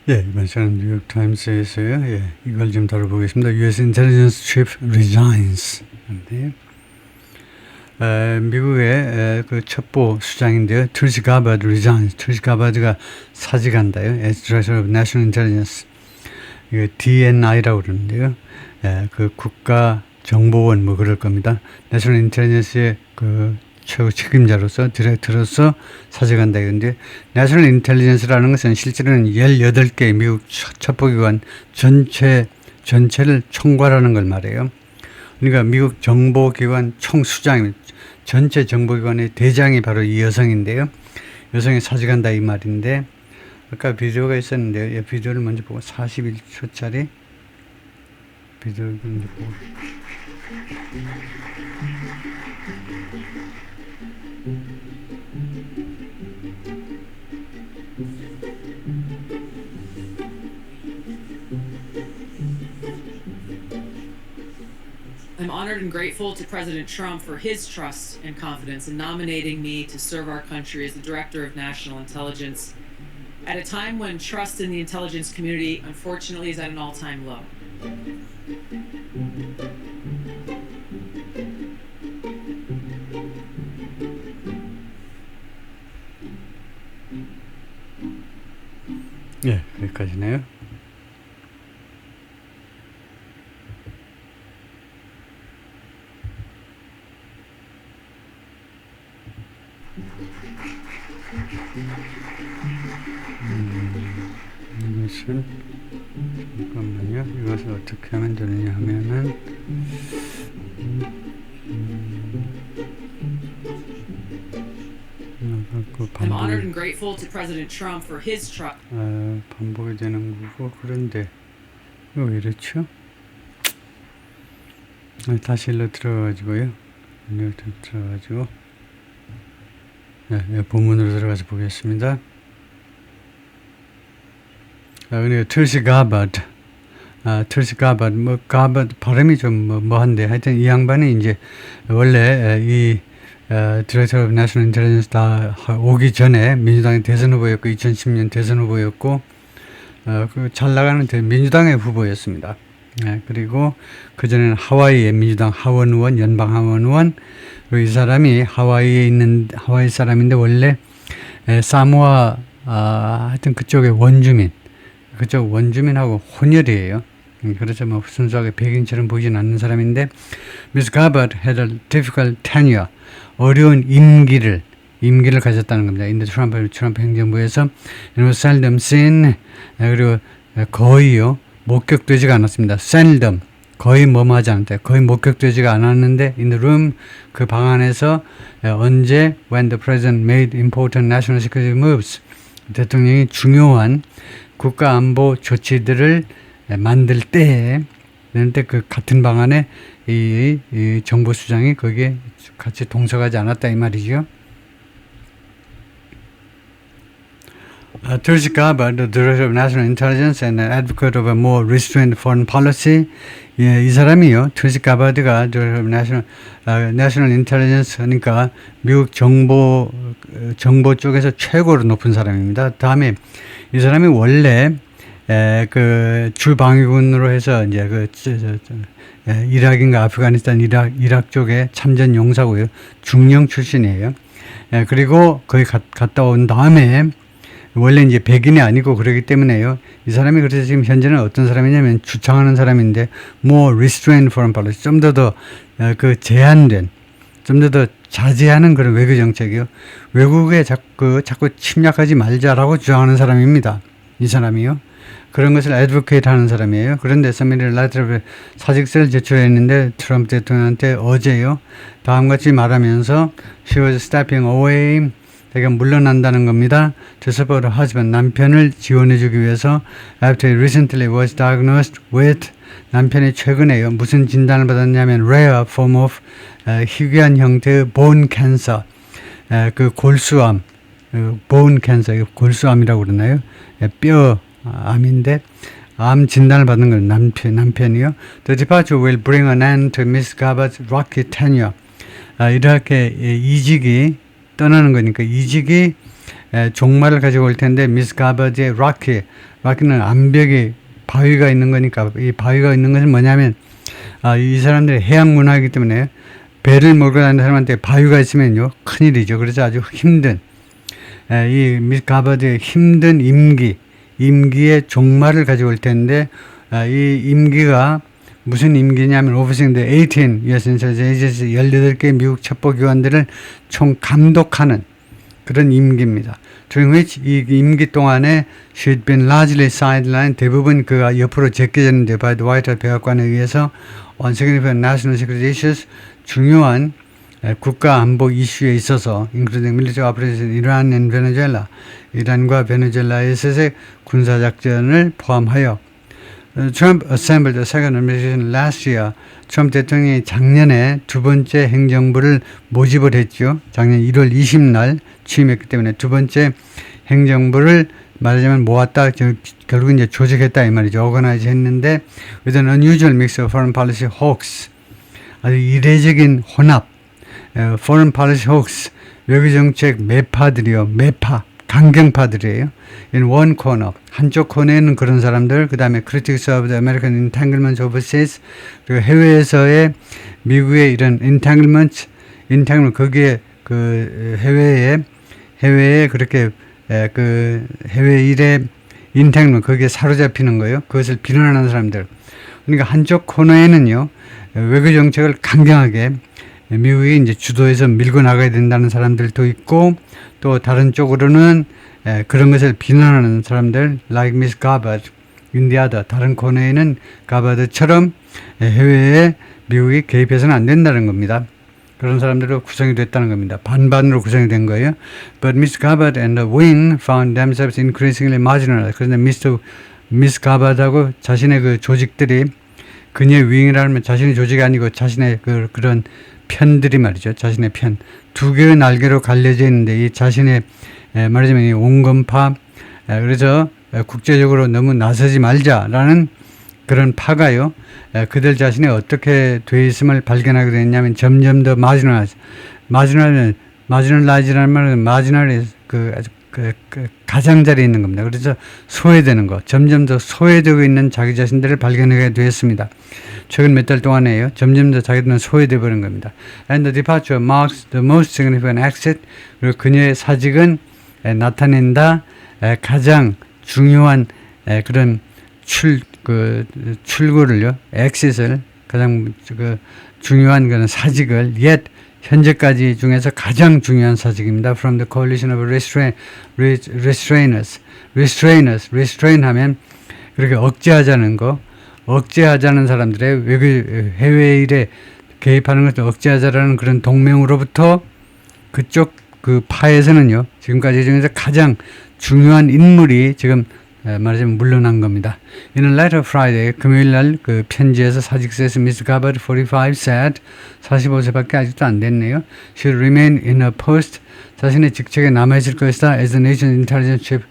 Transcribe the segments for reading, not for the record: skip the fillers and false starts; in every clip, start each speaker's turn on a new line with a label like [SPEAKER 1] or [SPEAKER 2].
[SPEAKER 1] 예, 이번 시간 뉴욕 타임스에서요. 예, 이걸 좀 다뤄보겠습니다. U.S. Intelligence Chief resigns. 인데요. 미국의 그 첩보 수장인데요. 툴시 가바드 resigns. 툴시 가바드가 사직한다요. As Director of National Intelligence. 이거 DNI라고 그러는데요. 예, 그 국가정보원 뭐 그럴 겁니다. National Intelligence의 그 최고 책임자로서 디렉터로서 사직한다. 그런데 내셔널 인텔리전스라는 것은 실제로는 18개 미국 첩보기관 전체를 총괄하는 걸 말해요. 그러니까 미국 정보기관 총수장이 전체 정보기관의 대장이 바로 이 여성인데요. 여성이 사직한다 이 말인데 아까 비디오가 있었는데요. 이 비디오를 먼저 보고 41초짜리 비디오를 먼저 보고
[SPEAKER 2] I'm honored and grateful to President Trump for his trust and confidence in nominating me to serve our country as the Director of National Intelligence at a time when trust in the intelligence community, unfortunately, is at an all-time low.
[SPEAKER 1] 예, 여기까지네요. 이것은 잠깐만요. 이것을 어떻게 하면 되느냐 하면은
[SPEAKER 2] I'm honored and grateful to President Trump for his trust.
[SPEAKER 1] 반복이 되는 거고 그런데 이거 왜 이렇죠? 다시 일로 들어가지고요. 일로 들어가지고 네, 본문으로 들어가서 보겠습니다. 근데 툴시 가바드, 툴시 가바드, 뭐 가바드 발음이 좀 뭐한데 하여튼 이 양반이 이제 원래 이 디렉터 오브 내셔널 인텔리전스 다 오기 전에 민주당의 대선 후보였고 2010년 대선 후보였고 그 잘 나가는 민주당의 후보였습니다. 그리고 그전에는 하와이의 민주당 하원 의원, 연방 하원 의원, 그리고 이 사람이 하와이에 있는 하와이 사람인데 원래 사모아 하여튼 그쪽의 원주민, 그쪽 원주민하고 혼혈이에요. 그래서 뭐 순수하게 백인처럼 보이진 않는 사람인데 Miss Gabbard had a difficult tenure. 어려운 임기를 가졌다는 겁니다. 인도 트럼프 행정부에서 it was seldom seen. 그리고 거의요 목격되지가 않았습니다. seldom 거의 뭐하지 않았다. 거의 목격되지가 않았는데 in the room 그 방 안에서 언제 when the president made important national security moves 대통령이 중요한 국가 안보 조치들을 만들 때 그런데 그 같은 방 안에 이 정보수장이 거기에 같이 동석하지 않았다 이 말이죠. Tulsi Gabbard, the Director of National Intelligence and an advocate of a more restrained foreign policy. 예, 이 사람이요. Tulsi Gabbard가 Director of National Intelligence 그러니까 미국 정보 쪽에서 최고로 높은 사람입니다. 다음에 이 사람이 원래 그 주방위군으로 해서 이제 이락인가 아프가니스탄 이락 쪽에 참전 용사고요. 중령 출신이에요. 그리고 거기 갔다 온 다음에 원래 이제 백인이 아니고 그러기 때문에요. 이 사람이 그래서 지금 현재는 어떤 사람이냐면 주창하는 사람인데 more restrained foreign policy 좀 더 그 제한된 좀 더 자제하는 그런 외교 정책이요. 외국에 자꾸 침략하지 말자라고 주장하는 사람입니다. 이 사람이요. 그런 것을 advocate 하는 사람이에요. 그런데 서미를 라이트를 사직서를 제출했는데 트럼프 대통령한테 어제요. 다음같이 말하면서 she was stepping away. 내가 물러난다는 겁니다. To support her husband. 남편을 지원해주기 위해서 after he recently was diagnosed with 남편이 최근에요. 무슨 진단을 받았냐면 rare form of 희귀한 형태의 bone cancer. 그 골수암. bone cancer. 골수암이라고 그러나요? 뼈 암인데 암 진단을 받는 건 남편이요. The departure will bring an end to Miss Gabbard's rocky tenure. 이렇게 이직이 떠나는 거니까 이직이 종말을 가지고 올 텐데 미스 가버드의 락키는 암벽에 바위가 있는 거니까 이 바위가 있는 것은 뭐냐면 이 사람들이 해양 문화이기 때문에 배를 몰고 다니는 사람한테 바위가 있으면요 큰일이죠. 그래서 아주 힘든 이 미스 가버드의 힘든 임기의 종말을 가지고 올 텐데 이 임기가 무슨 임기냐면 overseeing the 18 US intelligence agencies 18개 미국 첩보기관들을 총 감독하는 그런 임기입니다. During which 이 임기 동안에 she'd been largely sidelined 대부분 그가 옆으로 제껴졌는데 by the White House 백악관에 의해서 on significant national security issues 중요한 국가 안보 이슈에 있어서 including military operations in Iran and Venezuela 이란과 베네수엘라에서의 군사작전을 포함하여 Trump assembled the second administration last year. 트럼프 대통령이 작년에 두 번째 행정부를 모집을 했죠. 작년 1월 20날 취임했기 때문에 두 번째 행정부를 말하자면 모았다. 결국 이제 조직했다 이 말이죠. organize 했는데 with an unusual mix of foreign policy hawks. 아주 이례적인 혼합. foreign policy hawks. 외교 정책 매파들이요. 강경파들이에요. In one corner. 한쪽 코너에는 그런 사람들, 그 다음에 critics of the American entanglements overseas, 그리고 해외에서의 미국의 이런 entanglement, 거기에 그 해외에 그렇게 그 해외 일에 entanglement, 거기에 사로잡히는 거예요. 그것을 비난하는 사람들. 그러니까 한쪽 코너에는요, 외교 정책을 강경하게 미국이 이제 주도해서 밀고 나가야 된다는 사람들도 있고, 또 다른 쪽으로는 그런 것을 비난하는 사람들, like Miss Gabbard, 인디아다. 다른 코너에는 가바드처럼 해외에 미국이 개입해서는 안 된다는 겁니다. 그런 사람들로 구성이 됐다는 겁니다. 반반으로 구성이 된 거예요. But Miss Gabbard and the wing found themselves increasingly marginalized. 그런데 Miss Gabbard하고 자신의 그 조직들이 그녀의 윙이라면 자신의 조직이 아니고 자신의 그런 편들이 말이죠. 자신의 편. 두 개의 날개로 갈려져 있는데 이 자신의 말하자면 이 온건파 그래서 국제적으로 너무 나서지 말자라는 그런 파가요. 그들 자신이 어떻게 돼 있음을 발견하게 됐냐면 점점 더 마지노라이즈라는 말은 마지노라이즈 가장자리에 있는 겁니다. 그래서 소외되는 거, 점점 더 소외되고 있는 자기 자신들을 발견하게 되었습니다. 최근 몇 달 동안에요. 점점 더 자기들은 소외되어 버린 겁니다. And the departure marks the most significant exit. 그리고 그녀의 사직은 나타낸다 가장 중요한 그런 출구를요, exit을 가장 중요한 그런 사직을 yet 현재까지 중에서 가장 중요한 사직입니다. From the coalition of restrainers. restrain 하면 그렇게 억제하자는 거, 억제하자는 사람들의 해외 일에 개입하는 것을 억제하자라는 그런 동맹으로부터 그쪽 그 파에서는요, 지금까지 중에서 가장 중요한 인물이 지금 말하자면 물러난 겁니다. In a letter Friday, 금요일 날 그 편지에서 사직서에서 Miss Gabbard, 45, said, 45세밖에 아직도 안 됐네요. She'll remain in her post. 자신의 직책에 남아있을 것이다. As the nation's intelligence chief,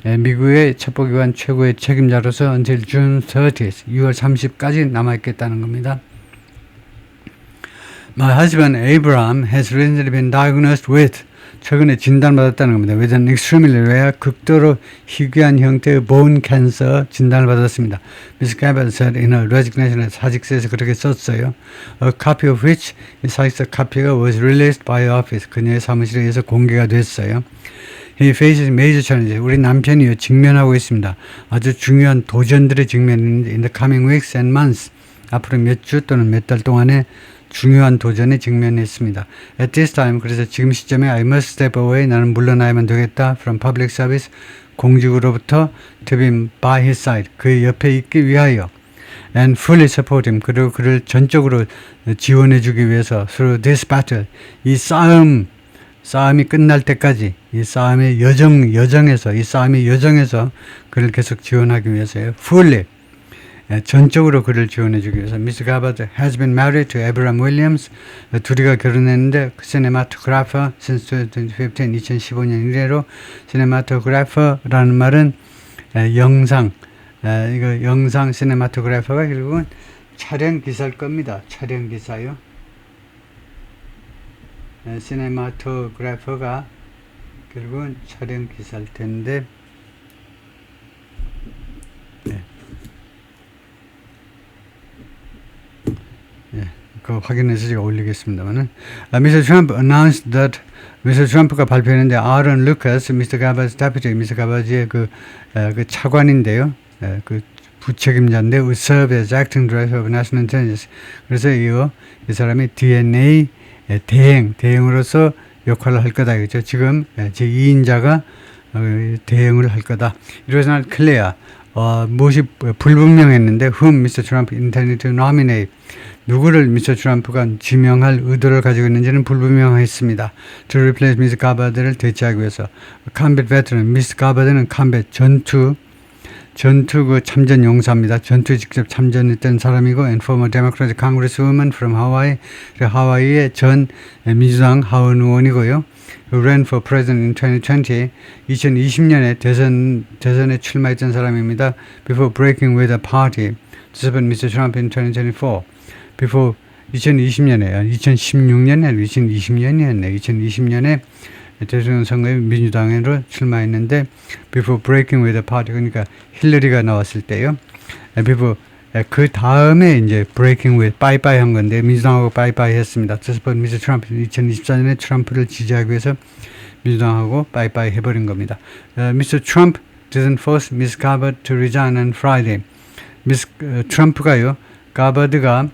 [SPEAKER 1] 미국의 첩보기관 최고의 책임자로서 until June 30th, 6월 30까지 남아있겠다는 겁니다. My husband Abraham has recently been diagnosed with 최근에 진단받았다는 겁니다. With an extremely rare, 극도로 희귀한 형태의 bone cancer 진단을 받았습니다. Miss Gabbard said in her resignation, 사직서에서 그렇게 썼어요. A copy of which, 이 사직서 카피가 was released by her office. 그녀의 사무실에 의해서 공개가 됐어요. He faces major challenges. 우리 남편이요, 직면하고 있습니다. 아주 중요한 도전들의 직면인데 in the coming weeks and months. 앞으로 몇 주 또는 몇 달 동안에 중요한 도전에 직면했습니다. At this time, 그래서 지금 시점에 I must step away, 나는 물러나야만 되겠다. From public service, 공직으로부터 to be by his side, 그의 옆에 있기 위하여. And fully support him, 그리고 그를 전적으로 지원해주기 위해서 through this battle, 이 싸움이 끝날 때까지 이 싸움의 여정에서 그를 계속 지원하기 위해서요. Fully. 전적으로 그를 지원해주기 위해서. Miss Gabbard has been married to Abraham Williams. 둘이가 결혼했는데 cinematographer since 2015년 이래로 cinematographer라는 말은 영상 cinematographer가 결국은 촬영 기사일 겁니다. 촬영 기사요. cinematographer가 결국은 촬영 기사일 텐데 네. 예, 그거 확인해서 제가 올리겠습니다만은 Mr. Trump announced that Mr. Trump가 발표했는데 Aaron Lucas, Mr. Gabbard's deputy, Mr. Gabbard의 그 차관인데요. 그 부책임자인데 will serve as acting director of national intelligence. 그래서 이 사람이 DNA 대행으로서 역할을 할 거다 이거죠. 지금 제 2인자가 대응을 할 거다. It was not clear. 무엇이 불분명했는데 whom Mr. Trump intended to nominate. 누구를 미스터 트럼프가 지명할 의도를 가지고 있는지는 불분명했습니다. To replace Mr. Gabbard를 대체하기 위해서. Combat veteran, Mr. Gabbard는 combat 전투 그 참전 용사입니다. 전투에 직접 참전했던 사람이고 and former Democratic Congresswoman from Hawaii. 하와이의 전 민주당 하원 의원이고요. Who ran for president in 2020. 2020년에 대선에 출마했던 사람입니다. Before breaking with the party to support Mr. Trump in 2024. Before 2020년에 2020년에 대통령 선거에 민주당으로 출마했는데 before breaking with the party 그러니까 힐러리가 나왔을 때요. before 그 다음에 이제 breaking with 빠이빠이 한 건데 민주당하고 빠이빠이 했습니다. To support Mr. Trump 2024년에 트럼프를 지지하기 위해서 민주당하고 빠이빠이 해버린 겁니다. Mr. Trump didn't force Ms. Gabbard to resign on Friday. 트럼프가요. 가버드가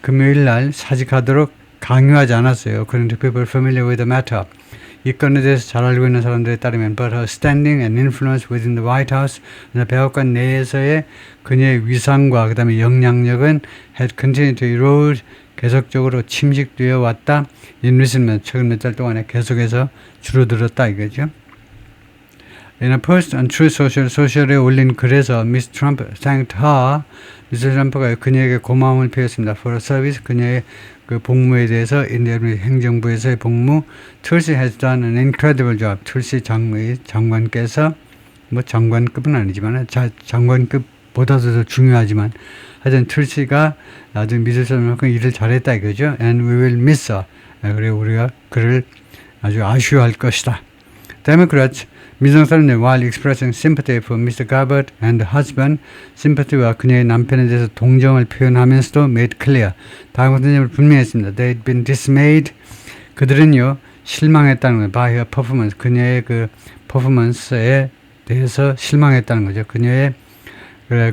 [SPEAKER 1] 금요일 날 사직하도록 강요하지 않았어요. According to people familiar with the matter. 이 건에 대해서 잘 알고 있는 사람들에 따르면 but her standing and influence within the White House 백악관 내에서의 그녀의 위상과 그 다음에 영향력은 had continued to erode 계속적으로 침식되어 왔다. In recent months 최근 몇 달 동안에 계속해서 줄어들었다 이거죠. In a post on Truth Social에 올린 글에서 Miss Trump thanked her. 미스 트럼프가 그녀에게 고마움을 표했습니다. For her service, 그녀의 그 복무에 대해서 행정부에서의 복무. Tulsi has done an incredible job. Tulsi 장관께서 뭐 장관급은 아니지만 장관급보다도 더 중요하지만 하여튼 Tulsi가 아주 미스 트럼프만큼 일을 잘했다 이거죠. And we will miss her. 그리고 우리가 그를 아주 아쉬워할 것이다. Democrats 민주당 사람들 while expressing sympathy for Mr. Gabbard and the husband, sympathy와 그녀의 남편에 대해서 동정을 표현하면서도 made clear. 다음과 같은 점을 분명히 했습니다. They'd been dismayed. 그들은요 실망했다는 거예요. By her performance. 그녀의 그 퍼포먼스에 대해서 실망했다는 거죠. 그녀의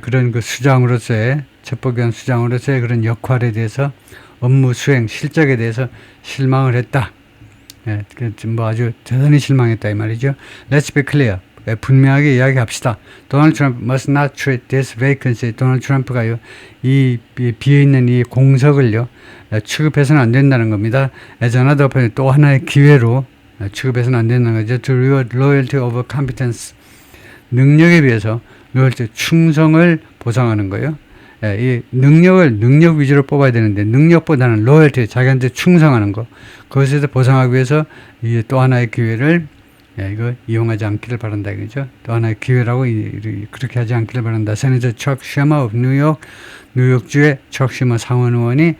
[SPEAKER 1] 그런 그 수장으로서의 첩보기관 수장으로서의 그런 역할에 대해서 업무 수행 실적에 대해서 실망을 했다. 예, 뭐 아주 대단히 실망했다 이 말이죠. Let's be clear. 분명하게 이야기합시다. Donald Trump must not treat this vacancy. 도널드 트럼프가요 이 비어있는 이 공석을요 취급해서는 안 된다는 겁니다. As another opportunity, 또 하나의 기회로 취급해서는 안 된다는 거죠. To reward loyalty over competence. 능력에 비해서 loyalty 충성을 보상하는 거예요. 이 능력 위주로 뽑아야 되는데 능력보다는 로열티 자기한테 충성하는 거 그것에서 보상하기 위해서 이 또 하나의 기회를 이거 이용하지 않기를 바란다 이거죠. 또 하나의 기회라고 그렇게 하지 않기를 바란다. 세네터 척 셔머 오브 뉴욕주의 척 셔머 상원 의원이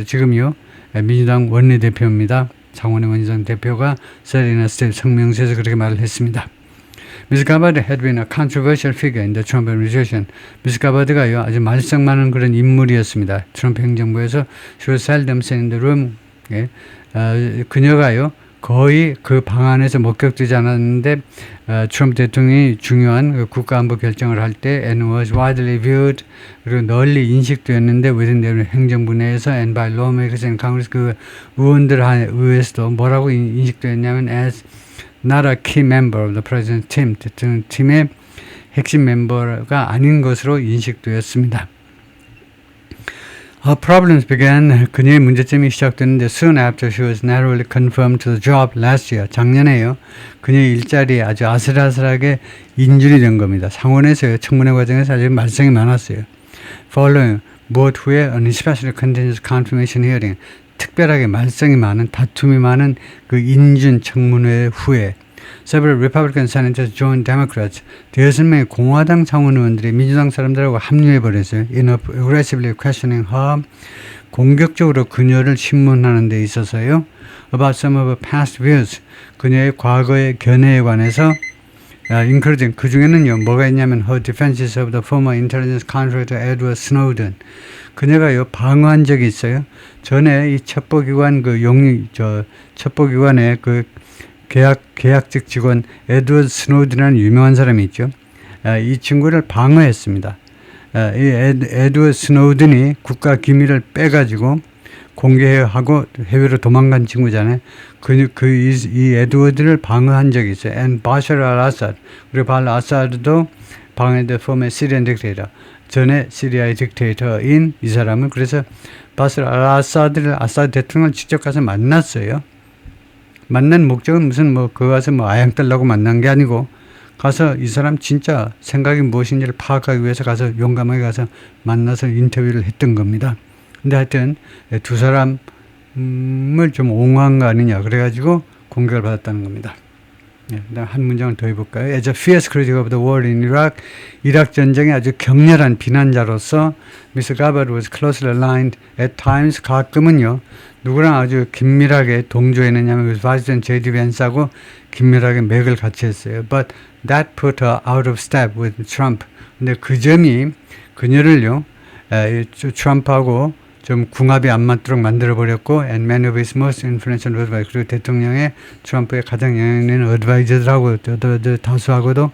[SPEAKER 1] 지금요 민주당 원내대표입니다. 상원의 민주당 대표가 세리나 스텝 성명서에서 그렇게 말을 했습니다. Ms. Gabbard had been a controversial figure in the Trump administration. Ms. Gabbard가요 아주 말썽 많은 그런 인물이었습니다. 트럼프 행정부에서 she was seldom seen in the room. 예. 그녀가요 거의 그 방 안에서 목격되지 않았는데 트럼프 대통령이 중요한 그 국가안보 결정을 할 때 and was widely viewed 그리고 널리 인식되었는데 within the 행정부 내에서 and by lawmakers and Congress 그 의원들 의회에서도 뭐라고 인식되었냐면 as not a key member of the president's team. 대통령 팀의 핵심 멤버가 아닌 것으로 인식되었습니다. Her problems began. 그녀의 문제점이 시작됐는데 soon after she was narrowly confirmed to the job last year. 작년에요. 그녀의 일자리에 아주 아슬아슬하게 인준이 된 겁니다. 상원에서요. 청문회 과정에서 아주 말썽이 많았어요. Following 무엇 후에 an especially contentious confirmation hearing. 특별하게 말썽이 많은 다툼이 많은 그 인준 청문회 후에 several Republican senators joined Democrats. 6명의 공화당 상원 의원들이 민주당 사람들하고 합류해 버렸어요. In aggressively questioning her. 공격적으로 그녀를 신문하는 데 있어서요. About some of her past views. 그녀의 과거의 견해에 관해서 including 그 중에는요. 뭐가 있냐면 her defenses of the former intelligence contractor Edward Snowden. 그녀가요 방어한 적이 있어요. 전에 이 첩보기관 첩보기관의 그 계약직 직원 에드워드 스노든이라는 유명한 사람이 있죠. 이 친구를 방어했습니다. 이 에드워드 스노든이 국가 기밀을 빼가지고 공개하고 해외로 도망간 친구잖아요. 이 에드워드를 방어한 적이 있어요. And Bashar al-Assad. 그리고 al-Assad도 방어했던 former Syrian dictator. 전에 시리아의 딕테이터인 이 사람은 그래서 바샤르 al-Assad를 아사드 대통령을 직접 가서 만났어요. 만난 목적은 무슨 그 가서 아양 떨라고 만난 게 아니고 가서 이 사람 진짜 생각이 무엇인지를 파악하기 위해서 가서 용감하게 가서 만나서 인터뷰를 했던 겁니다. 근데 하여튼 두 사람을 좀 옹호한 거 아니냐 그래가지고 공격을 받았다는 겁니다. 한 문장을 더 해볼까요? As a fierce critic of the war in Iraq, 이락 전쟁의 아주 격렬한 비난자로서 Mr. Gabbard was closely aligned at times. 가끔은요 누구랑 아주 긴밀하게 동조했느냐면 바이든 J.D. 벤스하고 긴밀하게 맥을 같이 했어요. But that put her out of step with Trump. 근데 그 점이 그녀를요 트럼프하고 좀 궁합이 안 맞도록 만들어버렸고 and many of his most influential advisors 그리고 대통령의 트럼프의 가장 영향 있는 어드바이저들하고 다수하고도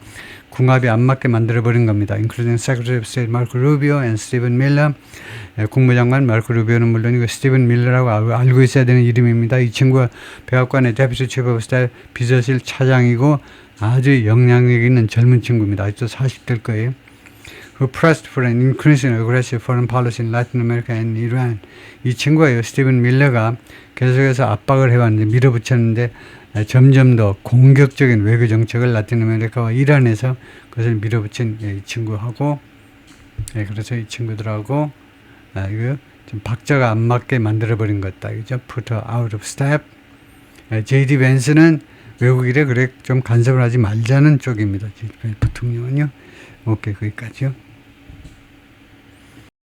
[SPEAKER 1] 궁합이 안 맞게 만들어버린 겁니다. including Secretary of State Marco Rubio and Stephen Miller. 국무장관 마르코 루비오는 물론이고 스티븐 밀러라고 알고 있어야 되는 이름입니다. 이 친구가 백악관의 Deputy Chief of Staff 비서실 차장이고 아주 영향력 있는 젊은 친구입니다. 아직도 40대일 거예요. who pressed for an increasing aggressive foreign policy in Latin America and Iran. 이 친구가요, 스티븐 밀러가 계속해서 압박을 해왔는데, 밀어붙였는데, 점점 더 공격적인 외교 정책을 라틴 아메리카와 이란에서 그것을 밀어붙인 이 친구하고, 그래서 이 친구들하고, 이거 좀 박자가 안 맞게 만들어버린 것 같다. 그죠? Put her out of step. J.D. 벤스는 외국 일에 그래 좀 간섭을 하지 말자는 쪽입니다. J.D. 벤스 부통령은요. 오케이, 거기까지요.